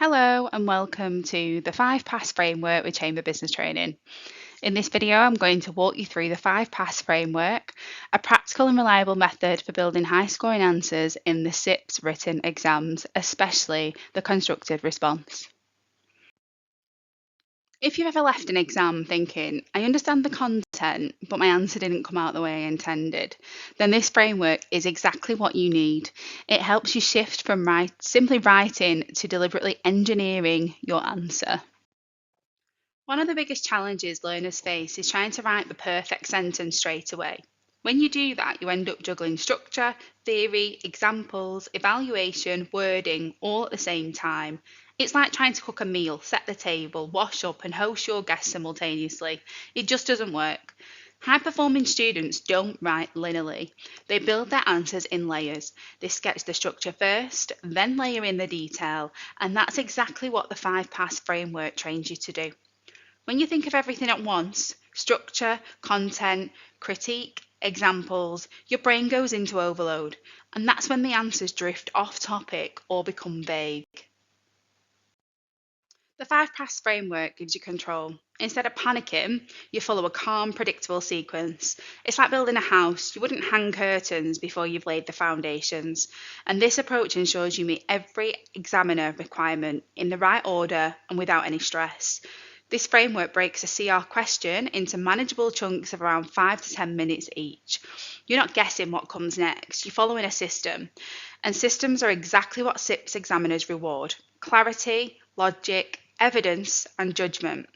Hello and welcome to the 5 Pass Framework with Chamber Business Training. In this video, I'm going to walk you through the 5 Pass Framework, a practical and reliable method for building high-scoring answers in the CIPS written exams, especially the constructed response. If you've ever left an exam thinking, I understand the content, but my answer didn't come out the way I intended, then this framework is exactly what you need. It helps you shift from simply writing to deliberately engineering your answer. One of the biggest challenges learners face is trying to write the perfect sentence straight away. When you do that, you end up juggling structure, theory, examples, evaluation, wording, all at the same time. It's like trying to cook a meal, set the table, wash up, and host your guests simultaneously. It just doesn't work. High performing students don't write linearly. They build their answers in layers. They sketch the structure first, then layer in the detail, and that's exactly what the 5 Pass framework trains you to do. When you think of everything at once, structure, content, critique, examples, your brain goes into overload, and that's when the answers drift off topic or become vague. The 5 Pass framework gives you control. Instead of panicking, you follow a calm, predictable sequence. It's like building a house. You wouldn't hang curtains before you've laid the foundations. And this approach ensures you meet every examiner requirement in the right order and without any stress. This framework breaks a CR question into manageable chunks of around 5 to 10 minutes each. You're not guessing what comes next, you're following a system. And systems are exactly what CIPS examiners reward: clarity, logic, evidence, and judgement.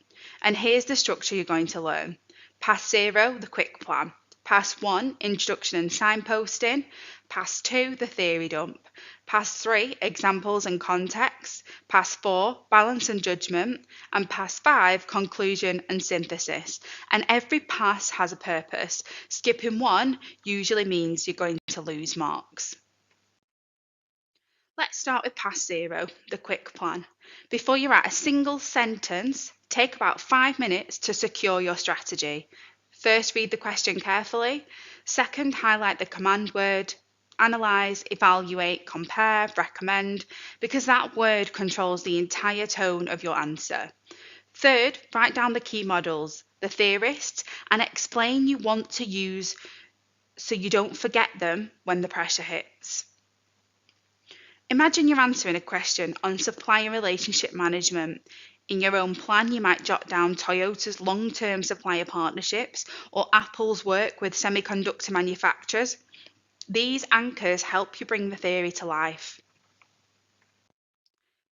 And here's the structure you're going to learn. Pass 0, the quick plan. Pass 1, introduction and signposting. Pass 2, the theory dump. Pass 3, examples and context. Pass 4, balance and judgment. And Pass 5, conclusion and synthesis. And every pass has a purpose. Skipping one usually means you're going to lose marks. Let's start with Pass 0, the quick plan. Before you write a single sentence, take about 5 minutes to secure your strategy. First, read the question carefully. Second, highlight the command word. Analyze, evaluate, compare, recommend, because that word controls the entire tone of your answer. Third, write down the key models, the theorists, and explain you want to use so you don't forget them when the pressure hits. Imagine you're answering a question on supplier relationship management. In your own plan, you might jot down Toyota's long-term supplier partnerships or Apple's work with semiconductor manufacturers. These anchors help you bring the theory to life.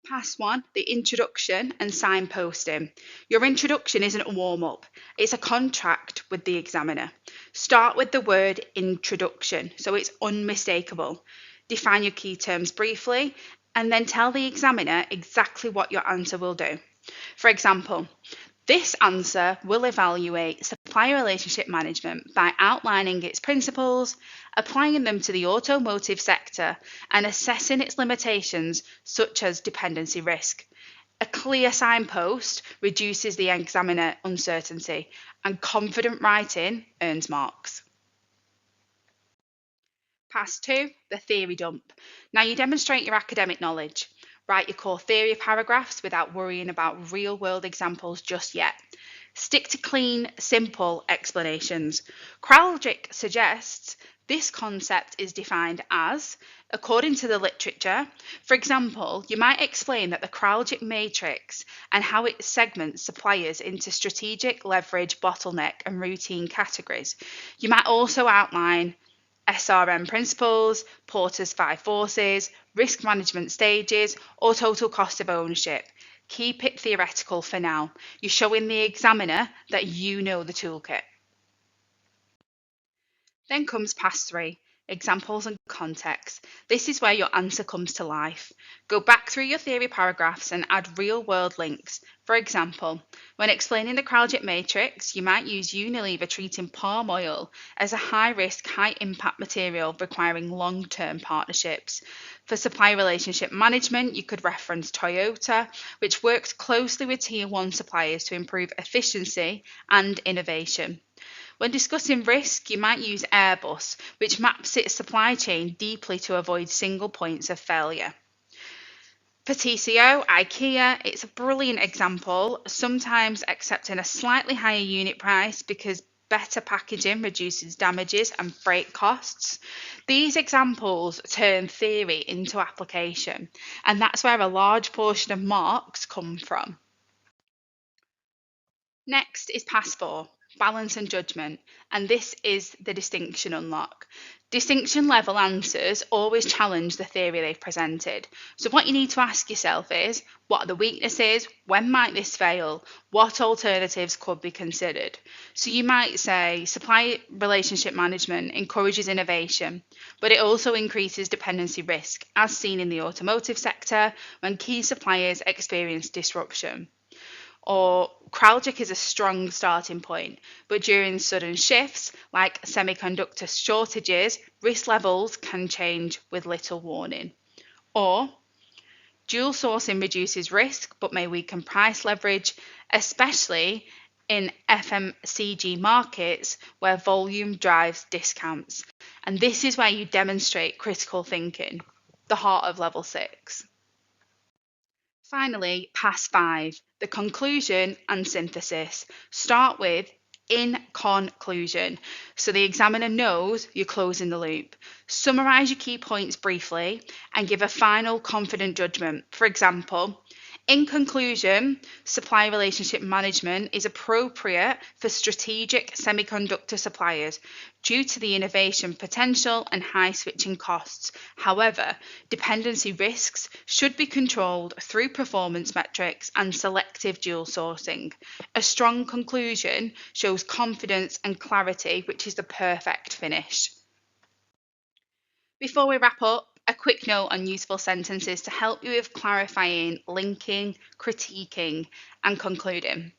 Pass 1, the introduction and signposting. Your introduction isn't a warm-up, it's a contract with the examiner. Start with the word introduction so it's unmistakable. Define your key terms briefly, and then tell the examiner exactly what your answer will do. For example, this answer will evaluate supplier relationship management by outlining its principles, applying them to the automotive sector, and assessing its limitations, such as dependency risk. A clear signpost reduces the examiner uncertainty, and confident writing earns marks. Pass 2, the theory dump. Now you demonstrate your academic knowledge. Write your core theory paragraphs without worrying about real-world examples just yet. Stick to clean, simple explanations. Kraljic suggests this concept is defined as, according to the literature. For example, you might explain that the Kraljic matrix and how it segments suppliers into strategic, leverage, bottleneck, and routine categories. You might also outline SRM principles, Porter's 5 forces, risk management stages, or total cost of ownership. Keep it theoretical for now. You're showing the examiner that you know the toolkit. Then comes Pass 3, examples and context. This is where your answer comes to life. Go back through your theory paragraphs and add real-world links. For example, when explaining the Kraljic matrix, you might use Unilever treating palm oil as a high-risk, high-impact material requiring long-term partnerships. For supply relationship management, you could reference Toyota, which works closely with Tier 1 suppliers to improve efficiency and innovation. When discussing risk, you might use Airbus, which maps its supply chain deeply to avoid single points of failure. For TCO, IKEA, it's a brilliant example, sometimes accepting a slightly higher unit price because better packaging reduces damages and freight costs. These examples turn theory into application, and that's where a large portion of marks come from. Next is pass four, balance and judgment, and this is the distinction unlock. Distinction level answers always challenge the theory they've presented. So, what you need to ask yourself is what are the weaknesses? When might this fail? What alternatives could be considered? So, you might say supply relationship management encourages innovation, but it also increases dependency risk, as seen in the automotive sector when key suppliers experience disruption. Or CrowdJick is a strong starting point, but during sudden shifts like semiconductor shortages, risk levels can change with little warning. Or dual sourcing reduces risk but may weaken price leverage, especially in FMCG markets where volume drives discounts. And this is where you demonstrate critical thinking, the heart of level 6. Finally, pass five, the conclusion and synthesis. Start with in conclusion, so the examiner knows you're closing the loop. Summarise your key points briefly and give a final confident judgment. For example, in conclusion, supply relationship management is appropriate for strategic semiconductor suppliers due to the innovation potential and high switching costs. However, dependency risks should be controlled through performance metrics and selective dual sourcing. A strong conclusion shows confidence and clarity, which is the perfect finish. Before we wrap up, a quick note on useful sentences to help you with clarifying, linking, critiquing, and concluding.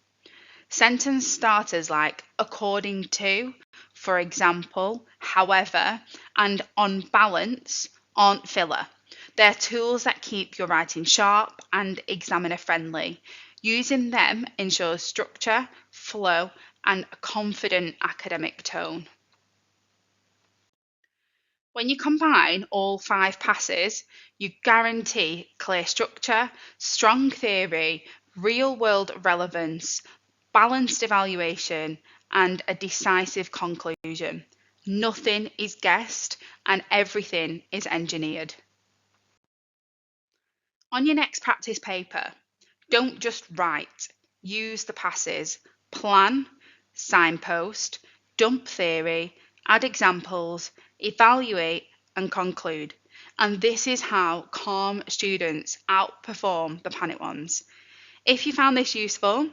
Sentence starters like according to, for example, however, and on balance aren't filler. They're tools that keep your writing sharp and examiner friendly. Using them ensures structure, flow, and a confident academic tone. When you combine all 5 passes, you guarantee clear structure, strong theory, real world relevance, balanced evaluation, and a decisive conclusion. Nothing is guessed and everything is engineered. On your next practice paper, don't just write, use the passes, plan, signpost, dump theory, add examples, evaluate, and conclude. And this is how calm students outperform the panic ones. If you found this useful,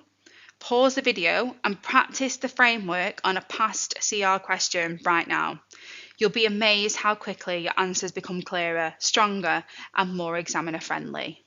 pause the video and practice the framework on a past CR question right now. You'll be amazed how quickly your answers become clearer, stronger, and more examiner friendly.